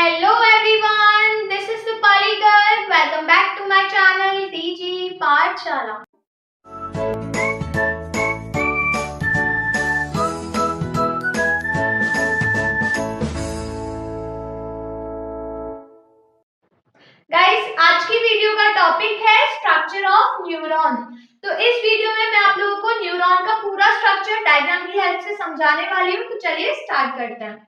Hello everyone, this is Supali Girl. Welcome back to my channel DG Pathshala. Guys, आज की video का topic है structure of neuron. तो इस video में मैं आप लोगों को न्यूरॉन का पूरा स्ट्रक्चर डायग्राम की हेल्प से समझाने वाली हूँ। तो चलिए स्टार्ट करते हैं।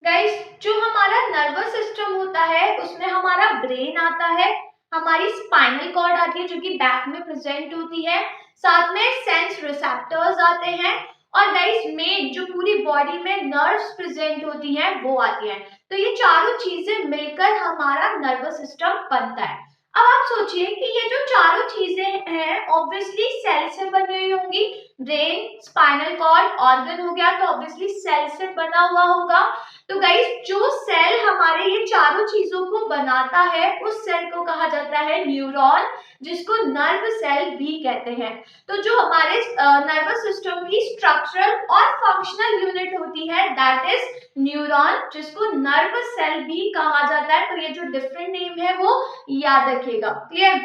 गाइस, जो हमारा नर्वस सिस्टम होता है उसमें हमारा ब्रेन आता है, हमारी स्पाइनल कॉर्ड आती है जो कि बैक में प्रेजेंट होती है, साथ में सेंस रिसेप्टर्स आते हैं और गाइस मेन जो पूरी बॉडी में नर्व्स प्रेजेंट होती हैं वो आती हैं। तो ये चारों चीजें मिलकर हमारा नर्वस सिस्टम बनता है। अब आप सोचिए कि ये जो चारों चीजें हैं ऑब्वियसली सेल से बनी हुई होंगी। ब्रेन, स्पाइनल कॉर्ड, ऑर्गन हो गया तो ऑब्वियसली सेल से बना हुआ होगा। तो गाइस, जो सेल हमारे ये चारों चीजों को बनाता है उस सेल को कहा जाता है न्यूरॉन, जिसको नर्व सेल भी कहते हैं। तो जो हमारे नर्वस सिस्टम की स्ट्रक्चरल और फंक्शनल यूनिट होती है दैट इज न्यूरॉन, जिसको नर्व सेल भी कहा जाता है। तो ये जो डिफरेंट नेम है वो याद रखिएगा। क्लियर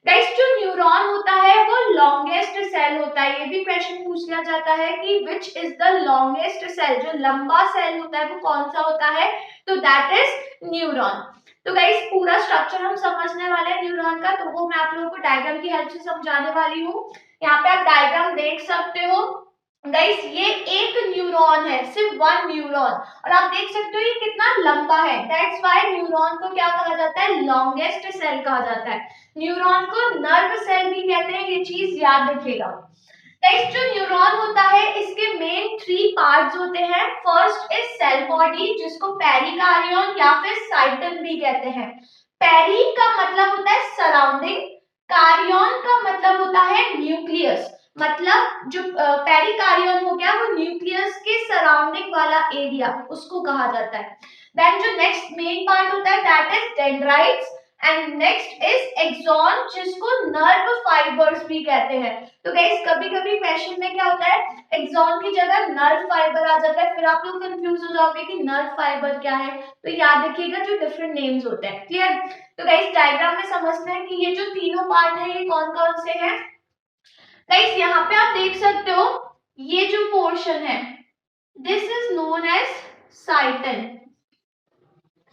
गाइस, जो न्यूरॉन होता है वो लॉन्गेस्ट सेल होता है। ये भी क्वेश्चन पूछ लिया जाता है कि which is the longest cell, जो लंबा सेल होता है वो कौन सा होता है, तो दैट इज न्यूरॉन। तो गाइस, पूरा स्ट्रक्चर हम समझने वाले हैं न्यूरॉन का, तो वो मैं आप लोगों को डायग्राम की हेल्प से समझाने वाली हूँ। यहाँ पे आप डायग्राम देख सकते हो। गाइस, ये एक न्यूरॉन है, सिर्फ वन न्यूरॉन, और आप देख सकते हो ये कितना लंबा है। दैट्स व्हाई न्यूरॉन को क्या कहा जाता है, लॉन्गेस्ट सेल कहा जाता है। न्यूरॉन को नर्व सेल भी कहते हैं, ये चीज याद रखिएगा। गाइस, जो न्यूरॉन होता है इसके मेन 3 पार्ट्स होते हैं। फर्स्ट इज सेल बॉडी, जिसको पेरिकार्डियन या फिर साइटन भी कहते हैं। पेरी का मतलब होता है सराउंडिंग, कार्डियन का मतलब होता है न्यूक्लियस। मतलब जो पेरिकार्डियन हो गया वो न्यूक्लियस के सराउंडिंग वाला एरिया, उसको कहा जाता है। देन जो नेक्स्ट मेन पार्ट होता है that is dendrites and next is axon, जिसको नर्व फाइबर्स भी कहते हैं। तो गाइस, कभी-कभी क्वेश्चन में क्या होता है, एक्सॉन की जगह नर्व फाइबर आ जाता है, फिर आप लोग कंफ्यूज हो जाओगे कि नर्व फाइबर क्या है। तो याद रखिएगा जो डिफरेंट नेम्स होते हैं। क्लियर? तो गाइस, डायग्राम में समझते हैं कि ये जो तीनों पार्ट है ये कौन-कौन से हैं। गाइस, यहाँ पे आप देख सकते हो ये जो पोर्शन है this is known as cyton,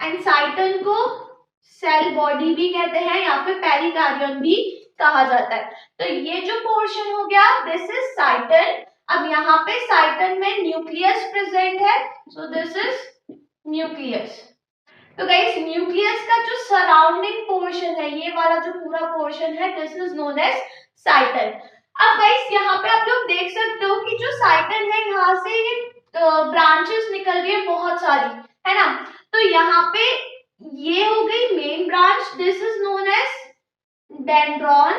and cyton को सेल बॉडी भी कहते हैं या फिर पेरिकार्डियन भी कहा जाता है। तो ये जो पोर्शन हो गया दिस इज साइटन। अब यहाँ पे साइटन में न्यूक्लियस प्रेजेंट है, सो दिस इज न्यूक्लियस। तो गाइस, न्यूक्लियस का जो सराउंडिंग पोर्शन है, ये वाला जो पूरा पोर्शन है this is known as cyton. अब गाइस, यहाँ पे आप लोग देख सकते हो कि जो साइटन है यहाँ से ये ब्रांचेस निकल रही है बहुत सारी, है ना। तो यहाँ पे ये हो गई main branch, this is known as dendron.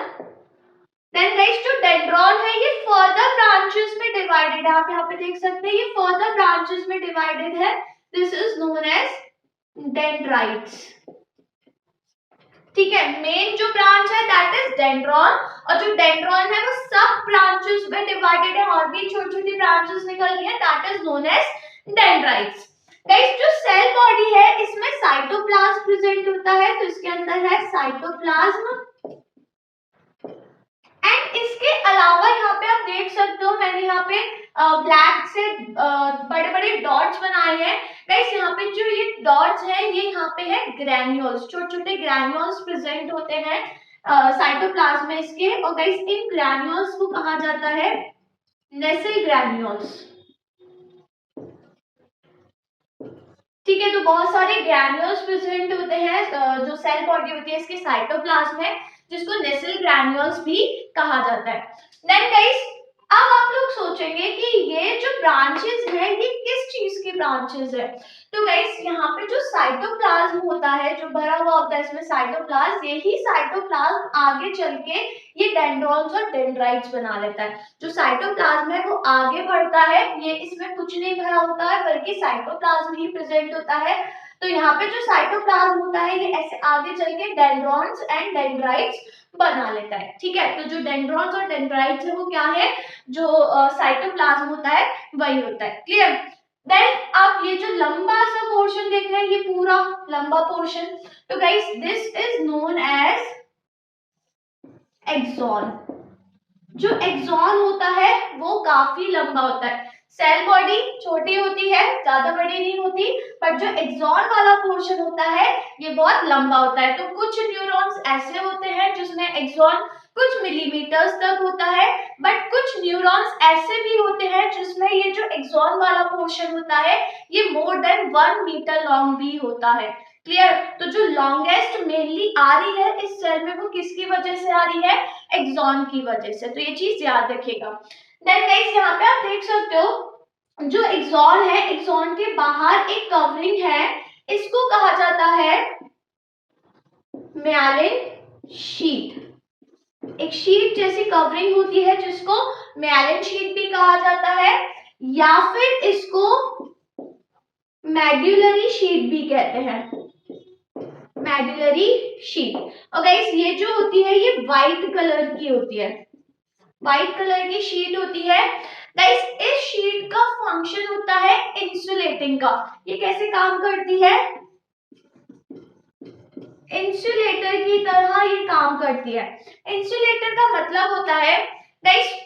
Then guys, जो डेंड्रॉन है ये फर्दर ब्रांचेस में डिवाइडेड है। आप यहाँ पे देख सकते हैं ये फर्दर ब्रांचेस में डिवाइडेड है, this is known as dendrites. ठीक है, मेन जो ब्रांच है दैट इज डेंड्रॉन, और जो डेंड्रॉन है वो सब ब्रांचेस में डिवाइडेड है और भी छोटी-छोटी ब्रांचेस निकल रही है, that is known as dendrites. Guys, जो सेल बॉडी है इसमें साइटोप्लाज्म प्रेजेंट होता है, तो इसके अंदर है साइटोप्लाज्म। एंड इसके अलावा यहाँ पे आप देख सकते हो मैंने यहाँ पे ब्लैक से बड़े-बड़े डॉट्स बनाए हैं। गाइस, यहाँ पे जो ये डॉट्स हैं ये यहाँ पे है ग्रैन्यूल्स, छोटे-छोटे ग्रैन्यूल्स प्रेजेंट होते हैं साइटोप्लाज्म में इसके। और गाइस, इन ग्रैन्यूल्स को कहा जाता है नेसल ग्रैन्यूल्स। ठीक है, तो बहुत सारे ग्रैन्यूल्स प्रेजेंट होते हैं जो सेल बॉडी होती है इसके साइटोप्लाज्म में, जिसको नेसल ग्रैन्यूल्स भी कहा जाता है। देन गाइस, अब आप लोग सोचेंगे कि ये जो ब्रांचेस है ये किस चीज की ब्रांचेस है। तो गाइस, यहाँ पे जो साइटोप्लाज्म होता है, जो भरा हुआ होता है इसमें साइटोप्लाज्म, यही साइटोप्लाज्म आगे चल के ये डेंड्रॉन्स और डेंड्राइट्स बना लेता है। जो साइटोप्लाज्म है वो आगे बढ़ता है, ये इसमें कुछ नहीं भरा होता है बल्कि साइटोप्लाज्म ही प्रेजेंट होता है। तो यहाँ पे जो साइटोप्लाज्म होता है ये ऐसे आगे चल के डेंड्रॉन्स एंड डेंड्राइट्स बना लेता है। ठीक है, तो जो डेंड्रॉन्स और डेंड्राइट्स है वो क्या है, जो साइटोप्लाज्म होता है वही होता है। क्लियर? देन आप ये जो लंबा सा पोर्शन देख रहे हैं ये पूरा लंबा पोर्शन, तो guys this is known as axon. जो एक्सॉन होता है वो काफी लंबा होता है। सेल बॉडी छोटी होती है, ज्यादा बड़ी नहीं होती, पर जो एक्सॉन वाला पोर्शन होता है ये बहुत लंबा होता है। तो कुछ न्यूरॉन्स ऐसे होते हैं जिसमें एक्सॉन कुछ मिलीमीटर्स तक होता है, बट कुछ न्यूरॉन्स ऐसे भी होते हैं जिसमें ये जो एक्सॉन वाला पोर्शन होता है ये मोर देन 1 मीटर लॉन्ग भी होता है। क्लियर? तो जो लॉन्गेस्ट मेनली आ रही है इस सेल में वो किसकी वजह से आ रही है? एक्सॉन की वजह से। तो ये चीज याद रखिएगा। देन गाइस यहाँ पे आप देख सकते हो जो एक्सॉन है, एक्सॉन के बाहर एक कवरिंग है, इसको कहा जाता है म्यालिन शीट। एक शीट जैसी कवरिंग होती है जिसको म्यालिन शीट भी कहा जाता है, या फिर इसको मेड्यूलरी शीट भी कहते हैं, मेड्यूलरी शीट। और गाइस ये जो होती है ये व्हाइट कलर की होती है, व्हाइट कलर की शीट होती है। गाइस इस शीट का फंक्शन होता है इंसुलेटिंग का। ये कैसे काम करती है? इंसुलेटर की तरह ये काम करती है। इंसुलेटर का मतलब होता है गाइस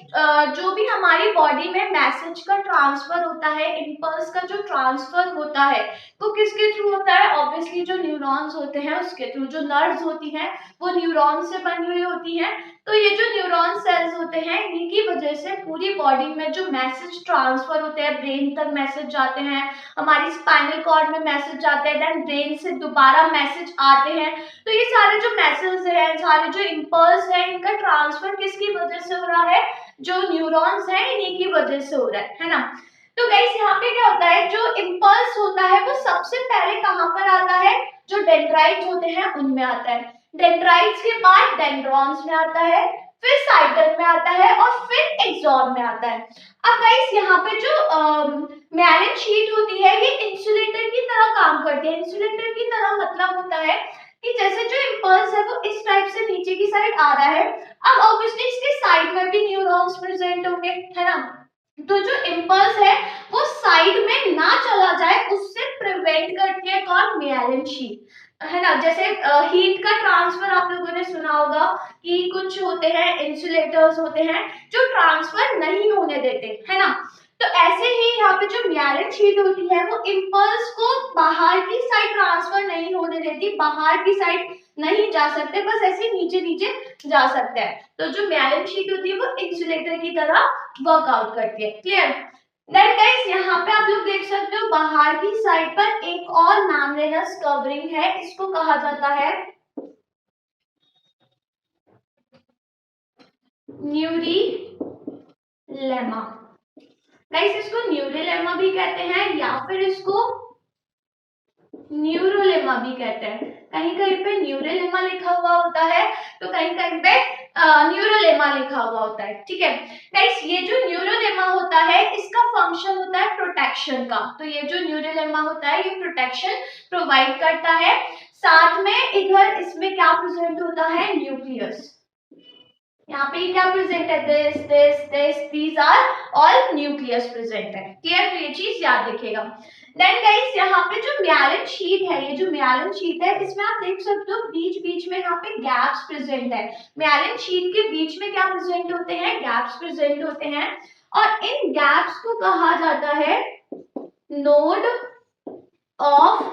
जो भी हमारी बॉडी में मैसेज का ट्रांसफर होता है, इंपल्स का जो ट्रांसफर होता है वो किसके थ्रू होता है? ऑब्वियसली जो न्यूरॉन्स होते हैं उसके थ्रू। जो नर्व्स होती हैं वो न्यूरॉन से बनी हुई होती हैं। तो ये जो न्यूरॉन सेल्स होते हैं इनकी वजह से पूरी बॉडी में जो मैसेज ट्रांसफर होते हैं, ब्रेन तक मैसेज जाते हैं, हमारी स्पाइनल कॉर्ड में मैसेज जाते हैं, देन ब्रेन से दोबारा मैसेज आते हैं। तो ये सारे जो मैसेज हैं, सारे जो इंपल्स हैं, इनका ट्रांसफर किसकी वजह से हो रहा है? जो न्यूरॉन्स हैं इन्हीं की वजह से हो रहा है ना। तो गाइस यहाँ पे क्या होता है, जो इंपल्स होता है वो सबसे पहले कहाँ पर आता है? जो डेंड्राइट्स होते हैं उनमें आता है। डेंड्राइट्स के बाद डेंड्रॉन्स में आता है, फिर साइटन में आता है और फिर एक्सॉन में आता है। अब गाइस यहाँ पे जो म्यालिन शीट होती है ये इंसुलेटर की तरह काम करती है। इंसुलेटर की तरह मतलब होता है कि जैसे जो इंपल्स है वो इस टाइप से नीचे की साइड आ रहा है, अब ऑब्वियसली इसके साइड में भी न्यूरॉन्स प्रेजेंट होंगे, है ना। तो जो इंपल्स है वो साइड में ना चला जाए उससे प्रिवेंट करती है कौन? म्यालिन शीट, है ना। जैसे हीट का ट्रांसफर आप लोगों ने सुना होगा कि कुछ होते हैं इंसुलेटर्स होते हैं जो ट्रांसफर नहीं होने देते, है ना। तो ऐसे ही यहाँ पे जो म्यालिन शीट होती है वो इंपल्स को बाहर की साइड ट्रांसफर नहीं होने देती, बाहर की साइड नहीं जा सकते, बस ऐसे नीचे नीचे जा सकते हैं। तो जो म्यालिन शीट होती है वो इंसुलेटर की तरह वर्कआउट करती है। क्लियर? देन गाइस यहाँ पे आप लोग देख सकते हो बाहर की साइड पर एक और मैम्ब्रेनस कवरिंग है, इसको कहा जाता है न्यूरीलेमा। गाइस इसको न्यूरीलेमा भी कहते हैं या फिर इसको न्यूरोलेमा भी कहते हैं। कहीं कहीं पे न्यूरोलेमा लिखा हुआ होता है तो कहीं कहीं पे न्यूरोलेमा लिखा हुआ होता है, ठीक है। गाइस ये जो न्यूरोलेमा होता है इसका फंक्शन होता है प्रोटेक्शन का। तो ये जो न्यूरोलेमा होता है ये प्रोटेक्शन प्रोवाइड करता है। साथ में इधर इसमें क्या प्रेजेंट होता है? न्यूक्लियस। यहाँ पे क्या प्रेजेंट है? This these are all nucleus present है। क्लियर? तो ये चीज याद रखिएगा। देन गाइस यहाँ पे जो म्यालिन शीट है, ये जो म्यालिन शीट है इसमें आप देख सकते हो बीच बीच में यहाँ पे गैप्स प्रेजेंट है। म्यालिन शीट के बीच में क्या प्रेजेंट होते हैं? गैप्स प्रेजेंट होते हैं, और इन गैप्स को कहा जाता है node of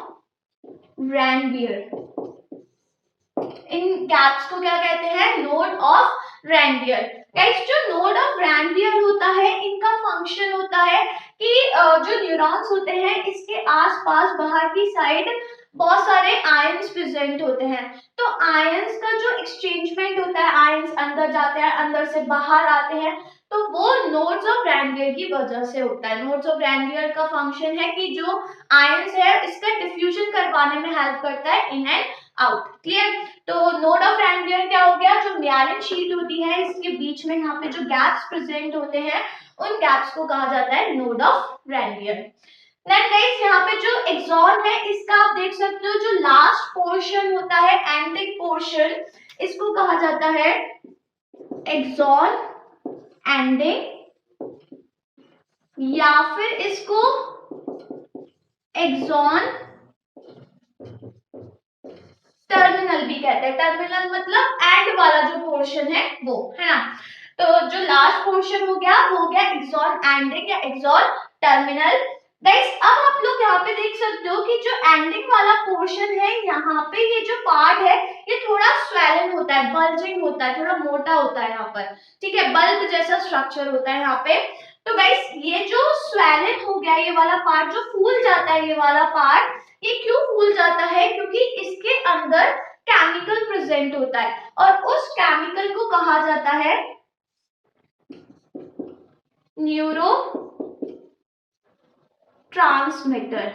Ranvier. In gaps को क्या कहते हैं? Node of Ranvier. गाइस जो नोड ऑफ रैनवियर होता है इनका फंक्शन होता है कि जो न्यूरॉन्स होते हैं इसके आसपास बाहर की साइड बहुत सारे आयंस प्रेजेंट होते हैं। तो आयंस का जो एक्सचेंजमेंट होता है, आयंस अंदर जाते हैं, अंदर से बाहर आते हैं, तो वो नोड्स ऑफ रैनवियर की वजह से होता है। नोड्स ऑफ रैनवियर का फंक्शन है कि जो आयंस है इसका डिफ्यूजन करवाने में हेल्प करता है इन एंड आउट। क्लियर? तो नोड ऑफ रैनवियर क्या हो गया? जो म्यालिन शीट होती है इसके बीच में यहाँ पे जो गैप्स प्रेजेंट होते हैं उन गैप्स को कहा जाता है node of Ranvier. Then guys यहाँ पे जो एक्सॉन है इसका आप देख सकते हो जो लास्ट पोर्शन होता है, एंडिंग पोर्शन, इसको कहा जाता है एक्सॉन एंडिंग, या फिर इसको एक्सॉन कहते हैं। टर्मिनल मतलब एंड वाला जो पोर्शन है वो, है ना। तो जो लास्ट पोर्शन हो गया वो हो गया एक्सॉन एंडिंग या एक्सॉन टर्मिनल। गाइस अब आप लोग यहाँ पे देख सकते हो कि जो एंडिंग वाला पोर्शन है, यहाँ पे ये जो पार्ट है ये थोड़ा स्वेलन होता है, बल्जिंग होता है, थोड़ा मोटा होता है यहाँ पर, ठीक है, बल्ब जैसा स्ट्रक्चर होता है यहाँ पे। तो गाइस ये जो स्वेलन हो गया, ये वाला पार्ट जो फूल जाता है, ये वाला पार्ट ये क्यों फूल जाता है? क्योंकि इसके अंदर केमिकल प्रेजेंट होता है और उस केमिकल को कहा जाता है न्यूरो ट्रांसमीटर।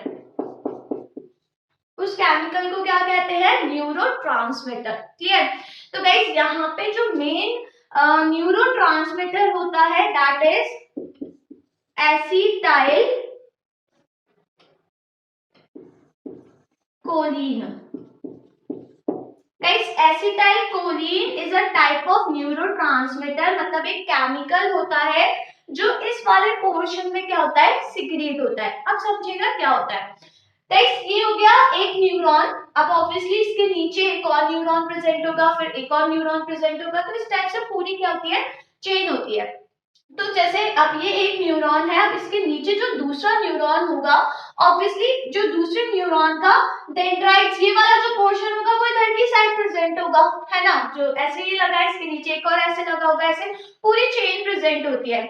उस केमिकल को क्या कहते हैं? Neuro transmitter. क्लियर? तो गाइस यहाँ पे जो मेन न्यूरो ट्रांसमीटर होता है that is acetyl choline. Guys acetyl choline is a type of neuro transmitter, मतलब एक केमिकल होता है जो इस वाले पोर्शन में क्या होता है? सिक्रीट होता है। अब समझिएगा क्या होता है। गाइस ये हो गया एक न्यूरॉन, अब ऑब्वियसली इसके नीचे एक और न्यूरॉन प्रेजेंट होगा, फिर एक और न्यूरॉन प्रेजेंट होगा, तो इस टाइप से पूरी क्या होती है? चेन होती है। तो जैसे अब ये एक न्यूरॉन है, अब इसके नीचे जो दूसरा न्यूरॉन होगा, ऑब्वियसली जो दूसरे न्यूरॉन का डेंड्राइट्स, ये वाला जो पोर्शन होगा वो इधर की साइड प्रेजेंट होगा, है ना। जो ऐसे ही लगा है इसके नीचे एक और ऐसे लगा होगा, ऐसे पूरी चेन प्रेजेंट होती है।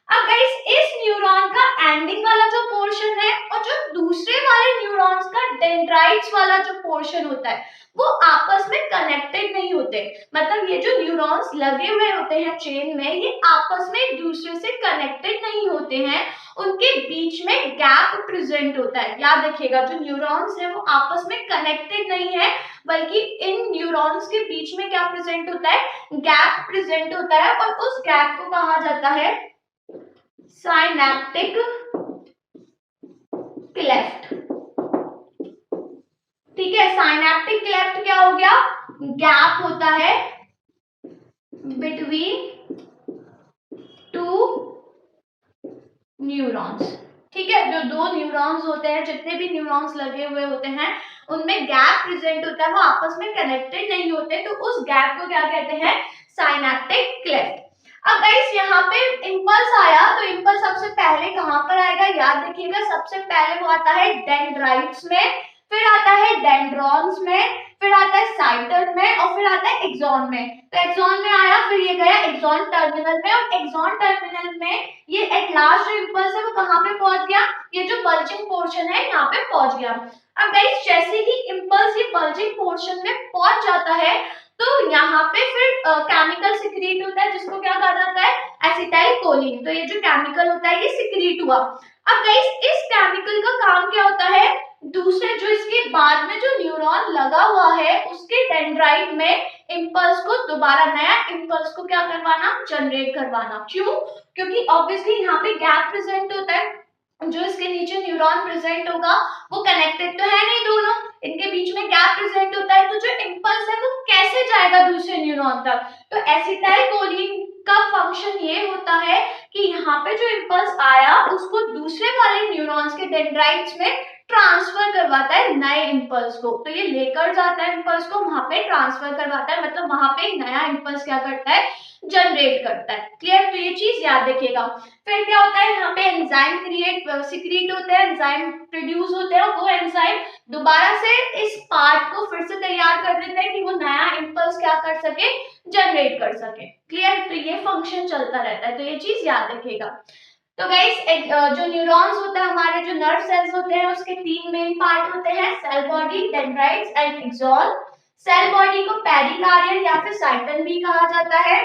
अब गाइस इस न्यूरॉन का एंडिंग वाला जो पोर्शन है और जो दूसरे वाले न्यूरॉन्स का डेंड्राइट्स वाला जो पोर्शन होता है वो आपस में कनेक्टेड नहीं होते। मतलब ये जो न्यूरॉन्स लगे हुए होते हैं चेन में, ये आपस में एक दूसरे से कनेक्टेड नहीं होते हैं, उनके बीच में गैप प्रेजेंट होता है। याद रखिएगा जो न्यूरॉन्स है वो आपस में कनेक्टेड नहीं है, बल्कि इन न्यूरॉन्स के बीच में क्या प्रेजेंट होता है? गैप प्रेजेंट होता है, और उस गैप को कहा जाता है साइनेप्टिक क्लेफ्ट। ठीक है, साइनेप्टिक क्लेफ्ट क्या हो गया? गैप होता है बिटवीन टू न्यूरॉन्स। ठीक है, जो दो न्यूरॉन्स होते हैं, जितने भी न्यूरॉन्स लगे हुए होते हैं उनमें गैप प्रेजेंट होता है, वो आपस में कनेक्टेड नहीं होते, तो उस गैप को क्या कहते हैं? Synaptic cleft. अब गाइस यहाँ पे इंपल्स आया, तो इंपल्स सबसे पहले कहां पर आएगा? याद रखिएगा, सबसे पहले वो आता है डेंड्राइट्स में, फिर आता है डेंड्रॉन्स में, फिर आता है साइटन में, और फिर आता है एक्सॉन में। तो एक्सॉन में आया, फिर ये गया एक्सॉन टर्मिनल में, और एक्सॉन टर्मिनल में ये एट लास्ट जो इंपल्स है वो कहां पे पहुंच गया? ये जो बल्जिंग पोर्शन है यहाँ पे पहुंच गया। अब गाइस जैसे ही इंपल्स ये बल्जिंग पोर्शन में पहुंच जाता है, तो यहाँ पे फिर केमिकल सिक्रीट होता है, जिसको क्या कहा जाता है? Acetyl choline. तो ये जो केमिकल होता है ये सिक्रीट हुआ। अब गाइस इस केमिकल का काम क्या होता है? दूसरे जो इसके बाद में जो न्यूरॉन लगा हुआ है उसके डेंड्राइट में इंपल्स को दोबारा, नया इंपल्स को क्या करवाना? जनरेट करवाना। क्यों? क्योंकि ऑब्वियसली यहाँ पे गैप प्रेजेंट होता है, जो इसके नीचे न्यूरॉन प्रेजेंट होगा वो कनेक्टेड तो है नहीं दोनों, इनके बीच में गैप प्रेजेंट होता है, तो जो इंपल्स है वो कैसे जाएगा दूसरे न्यूरॉन तक? तो एसिटाइल कोलिन का फंक्शन ये होता है कि यहाँ पे जो इंपल्स आया उसको दूसरे वाले न्यूरॉन्स के डेंड्राइट्स में ट्रांसफर करवाता है नए इंपल्स को। तो ये लेकर जाता है इंपल्स को, वहां पे ट्रांसफर करवाता है, मतलब वहां पे नया इंपल्स क्या करता है? जनरेट करता है। क्लियर? तो ये चीज याद रखिएगा। फिर क्या होता है? यहाँ पे एंजाइम सिक्रीट होते हैं, एंजाइम प्रोड्यूस होते हैं, वो एंजाइम दोबारा से इस पार्ट को फिर से तैयार कर देते हैं कि वो नया इंपल्स क्या कर सके? जनरेट कर सके। क्लियर? तो ये फंक्शन चलता रहता है, तो ये चीज याद रखिएगा। तो गाइस जो न्यूरॉन्स होता है, हमारे जो नर्व सेल्स होते हैं, उसके तीन मेन पार्ट होते हैं, cell body, dendrites and axon. Cell body को पेरिकार्डियल या फिर साइटन भी कहा जाता है।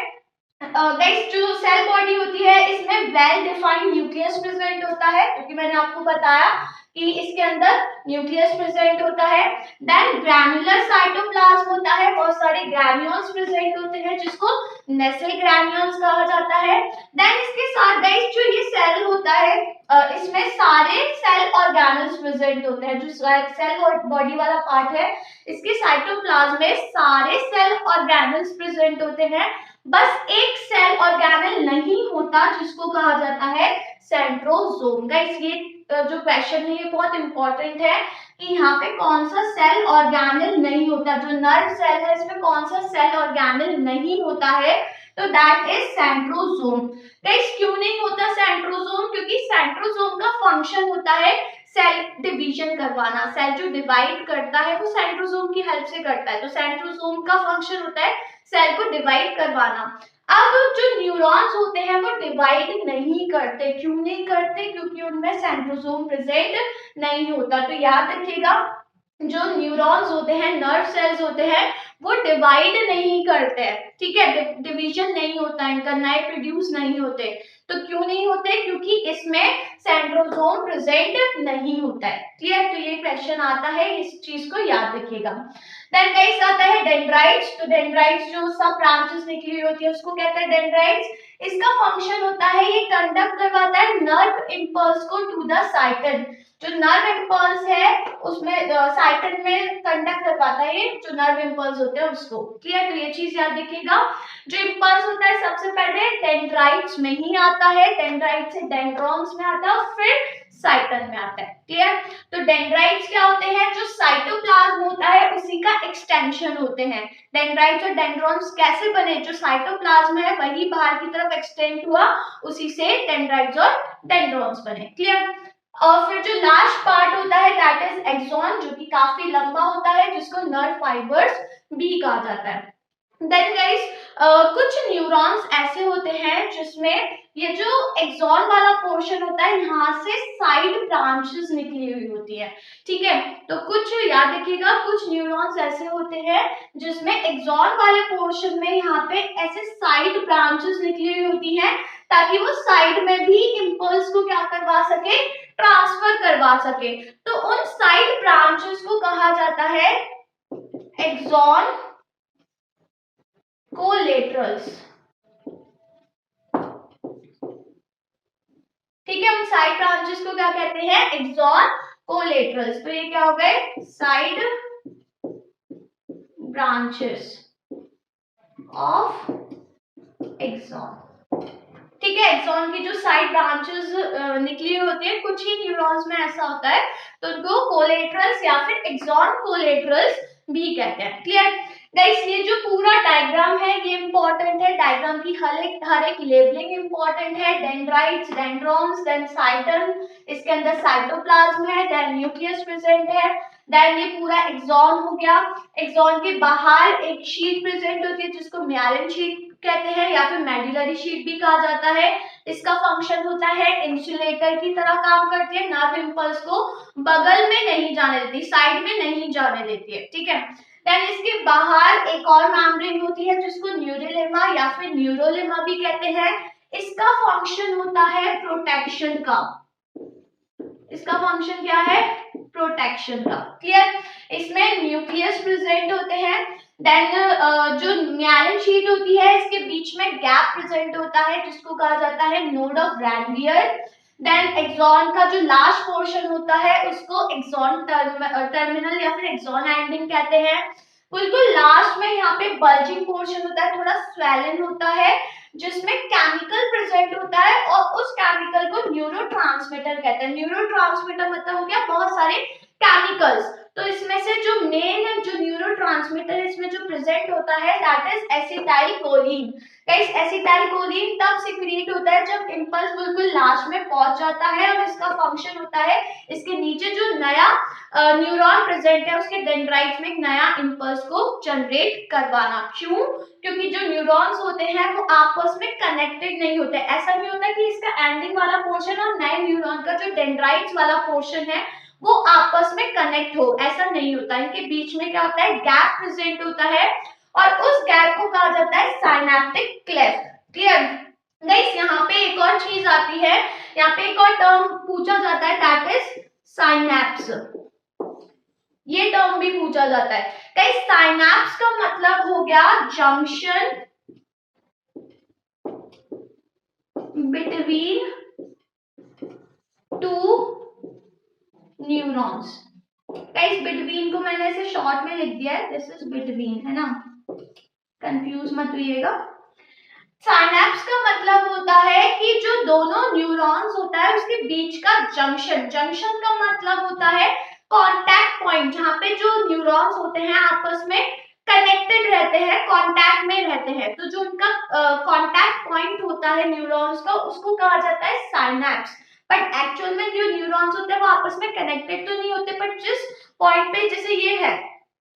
गाइस जो सेल बॉडी होती है इसमें वेल डिफाइंड न्यूक्लियस प्रेजेंट होता है, क्योंकि मैंने आपको बताया कि इसके अंदर न्यूक्लियस प्रेजेंट होता है। देन ग्रैन्युलर साइटोप्लाज्म होता है, बहुत सारे ग्रैन्यूल्स प्रेजेंट होते हैं जिसको नेसेल ग्रैन्यूल्स कहा जाता है। देन इसके साथ गाइस जो ये सेल होता है इसमें सारे सेल ऑर्गेनल्स प्रेजेंट होते हैं। जो सेल बॉडी वाला पार्ट है इसके साइटोप्लाज्म में सारे सेल ऑर्गेनल्स प्रेजेंट होते हैं, बस एक सेल ऑर्गेनल नहीं होता जिसको कहा जाता है सेंट्रोसोम। गाइस ये जो क्वेश्चन है ये बहुत इंपॉर्टेंट है, कि यहाँ पे कौन सा सेल ऑर्गेनेल नहीं होता, जो नर्व सेल है इसमें कौन सा सेल ऑर्गेनेल नहीं होता है, तो दैट इज सेंट्रोसोम। गाइस क्यों नहीं होता सेंट्रोसोम? क्योंकि सेंट्रोसोम का फंक्शन होता है सेल डिवीजन करवाना, सेल जो डिवाइड करता है वो सेंट्रोसोम की हेल्प से करता है, तो सेंट्रोसोम का फंक्शन होता है सेल को डिवाइड करवाना। अब जो न्यूरॉन्स होते हैं वो डिवाइड नहीं करते, क्यों नहीं करते? क्योंकि उनमें सेंट्रोसोम प्रेजेंट नहीं होता। तो याद रखिएगा जो न्यूरॉन्स होते हैं, नर्व सेल्स होते हैं, वो डिवाइड नहीं करते हैं, ठीक है, डिवीजन नहीं होता है, इनका नए प्रोड्यूस नहीं होते। तो क्यों नहीं होते? क्योंकि इसमें सेंट्रोसोम प्रेजेंट नहीं होता है। क्लियर? तो ये क्वेश्चन आता है, इस चीज को याद रखिएगा। देन गाइस आता है डेंड्राइट्स। तो डेंड्राइट्स जो सब ब्रांचेस निकली हुई होती है उसको कहते हैं डेंड्राइट्स। इसका फंक्शन होता है ये कंडक्ट करवाता है नर्व इंपल्स को टू द साइटन। जो नर्व इंपल्स है उसमें साइटन में कंडक्ट करवाता है ये जो नर्व इंपल्स होते हैं उसको। क्लियर? तो ये चीज याद रखिएगा। जो इंपल्स होता है सबसे पहले डेंड्राइट्स में ही आता है, डेंड्राइट से डेंड्रॉन्स में आता है और फिर साइटन में आता है। क्लियर? तो डेंड्राइट्स क्या होते हैं? जो साइटोप्लाज्म होता है उसी का एक्सटेंशन होते हैं। डेंड्राइट्स और डेंड्रॉन्स कैसे बने? जो साइटोप्लाज्म है वही बाहर की तरफ एक्सटेंड हुआ, उसी से डेंड्राइट्स और डेंड्रॉन्स बने। क्लियर? और फिर जो लास्ट पार्ट होता है दैट इज एक्सॉन, जो कि काफी लंबा होता है, जिसको नर्व फाइबर्स भी कहा जाता है। देन गाइस कुछ न्यूरॉन्स ऐसे होते हैं जिसमें ये जो एक्सॉन वाला पोर्शन होता है यहाँ से साइड ब्रांचेस निकली हुई होती है। ठीक है, तो कुछ याद रखिएगा, कुछ न्यूरॉन्स ऐसे होते हैं जिसमें एक्सॉन वाले पोर्शन में यहाँ पे ऐसे साइड ब्रांचेस निकली हुई होती हैं, ताकि वो साइड में भी इंपल्स को क्या करवा सके, ट्रांसफर करवा सके। तो उन साइड ब्रांचेस को कहा जाता है एक्सॉन कोलेटरल्स। ठीक है, उन साइड ब्रांचेस को क्या कहते हैं? Axon collaterals. तो ये क्या हो गए? Side branches of axon. ठीक है, एक्सॉन की जो साइड ब्रांचेस निकली होती है, कुछ ही न्यूरॉन्स में ऐसा होता है, तो उनको कोलेटरल्स या फिर एक्सॉन कोलेटरल्स भी कहते हैं। Clear guys? ये जो पूरा डायग्राम है ये इंपॉर्टेंट है, डायग्राम की हर एक लेबलिंग इंपॉर्टेंट है। डेंड्राइट्स, डेंड्रॉन्स, देन साइटन, इसके अंदर साइटोप्लाज्म है, देन न्यूक्लियस प्रेजेंट है, देन ये पूरा एक्सॉन हो गया। एक्सॉन के बाहर एक शीट प्रेजेंट होती है जिसको म्यालिन शीट कहते हैं या फिर मेडुलरी शीट भी कहा जाता है। इसका फंक्शन होता है इंसुलेटर की तरह काम करती है, नर्व इंपल्स को बगल में नहीं जाने देती, साइड में नहीं जाने देती है। ठीक है, देन इसके बाहर एक और मेम्ब्रेन होती है जिसको न्यूरोलेमा या फिर न्यूरोलेमा भी कहते हैं। इसका फंक्शन होता है प्रोटेक्शन का। इसका फंक्शन क्या है? प्रोटेक्शन का। क्लियर? इसमें न्यूक्लियस प्रेजेंट होते हैं, देन जो म्यालिन शीट होती है इसके बीच में गैप प्रेजेंट होता है जिसको कहा जाता है node of Ranvier. Then axon का जो लास्ट पोर्शन होता है उसको एक्सॉन टर्मिनल या फिर एक्सॉन एंडिंग कहते हैं। बिल्कुल लास्ट में यहाँ पे बल्जिंग पोर्शन होता है, थोड़ा स्वेलन होता है, जिसमें केमिकल प्रेजेंट होता है और उस केमिकल को न्यूरोट्रांसमीटर कहते हैं। न्यूरोट्रांसमीटर मतलब हो गया बहुत सारे केमिकल्स। तो इसमें से जो मेन जो न्यूरोट्रांसमीटर इसमें जो प्रेजेंट होता है that is acetylcholine. Guys acetylcholine तब सिक्रीट होता है जब इंपल्स बिल्कुल लास्ट में पहुंच जाता है, और इसका फंक्शन होता है इसके नीचे जो नया न्यूरॉन प्रेजेंट है उसके डेंड्राइट्स में एक नया इंपल्स को जनरेट करवाना। क्यों? क्योंकि जो न्यूरॉन्स होते हैं वो आपस में कनेक्टेड नहीं होते। ऐसा नहीं होता कि इसका एंडिंग वाला पोर्शन और नए न्यूरॉन का जो डेंड्राइट्स वाला पोर्शन है वो आपस में कनेक्ट हो, ऐसा नहीं होता। इनके बीच में क्या होता है? गैप प्रेजेंट होता है और उस गैप को कहा जाता है साइनेप्टिक क्लेफ्ट। Clear guys? यहाँ पे एक और चीज आती है, यहाँ पे एक और टर्म पूछा जाता है दैट इज साइनेप्स। ये टर्म भी पूछा जाता है। गाइस साइनेप्स का मतलब हो गया junction between to neurons. Guys between को मैंने ऐसे शॉर्ट में लिख दिया है, दिस इज बिटवीन, है ना, कंफ्यूज मत होइएगा। साइनेप्स का मतलब होता है कि जो दोनों न्यूरॉन्स होता है उसके बीच का जंक्शन। जंक्शन का मतलब होता है कांटेक्ट पॉइंट, जहाँ पे जो न्यूरॉन्स होते हैं आपस में कनेक्टेड रहते हैं, कांटेक्ट में रहते हैं, तो जो उनका कांटेक्ट पॉइंट होता है न्यूरॉन्स का, उसको कहा जाता है साइनैप्स। बट एक्चुअल में जो न्यूरॉन्स होते हैं वो आपस में कनेक्टेड तो नहीं होते, बट जिस पॉइंट पे, जैसे ये है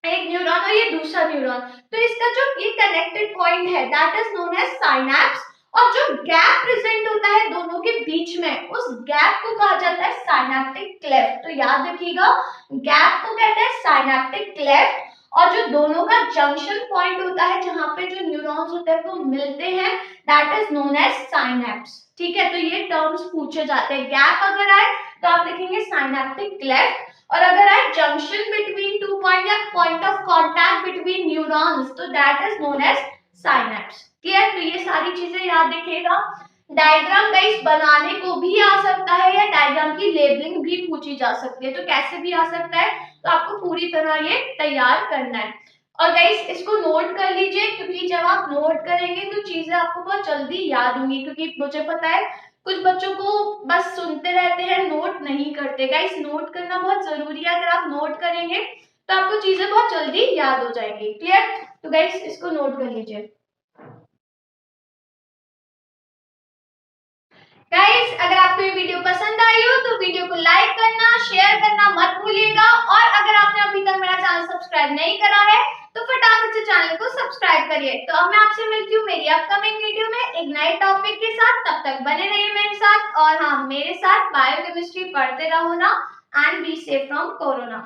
एक न्यूरॉन और ये दूसरा न्यूरॉन, तो इसका जो ये कनेक्टेड पॉइंट है that is known as synapse. और जो गैप प्रेजेंट होता है दोनों के बीच में, उस गैप को कहा जाता है साइनैप्टिक क्लेफ्ट। तो याद रखिएगा, गैप को कहते हैं साइनैप्टिक क्लेफ्ट, और जो दोनों का जंक्शन पॉइंट होता है जहां पे जो न्यूरॉन्स होते हैं वो मिलते हैं, that is known as synapse. ठीक है, तो ये टर्म्स पूछे जाते हैं। गैप अगर आए तो आप लिखेंगे साइनैप्टिक क्लेफ्ट, और अगर a junction between two point या point of contact between neurons, तो that is known as synapse. Clear? तो ये सारी चीजें याद रखिएगा। डायग्राम गाइस बनाने को भी आ सकता है, या डायग्राम की लेबलिंग भी पूछी जा सकती है, तो कैसे भी आ सकता है, तो आपको पूरी तरह ये तैयार करना है। और गाइस इसको नोट कर लीजिए, क्योंकि जब आप नोट करेंगे तो चीजें आपको बहुत जल्दी याद होंगी, क्योंकि मुझे पता है कुछ बच्चों को बस सुनते रहते हैं, नोट नहीं करते। गाइस नोट करना बहुत जरूरी है, अगर आप नोट करेंगे तो आपको चीजें बहुत जल्दी याद हो जाएंगी। क्लियर? तो गाइस इसको नोट कर लीजिए। गाइस अगर आपको ये वीडियो पसंद आई हो तो वीडियो को लाइक करना, शेयर करना मत भूलिएगा, और अगर आपने अभी तक मेरा चैनल सब्सक्राइब नहीं करा है तो फटाफट से चैनल को सब्सक्राइब करिए। तो अब मैं आपसे मिलती हूँ मेरी अपकमिंग वीडियो में एक नए टॉपिक के साथ। तब तक बने रहिए मेरे साथ, और हाँ, मेरे साथ बायोकेमिस्ट्री पढ़ते रहो ना, and be safe from corona.